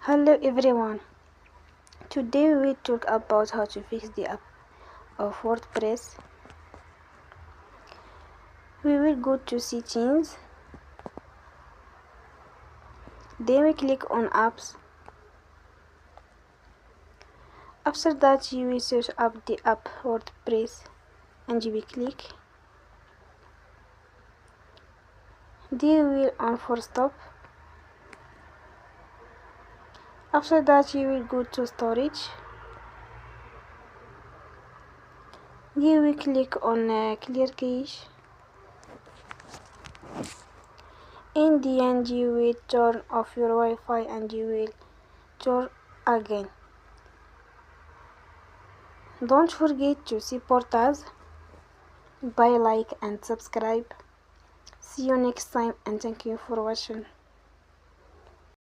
Hello everyone, today we will talk about how to fix the app of WordPress. We will go to settings, then we click on apps. After that you will search up the app WordPress and you will click. Then we will on for stop. After that you will go to storage. Then we click on clear cache. In the end you will turn off your Wi-Fi and you will turn again. Don't forget to support us by like and subscribe. See you next time and thank you for watching.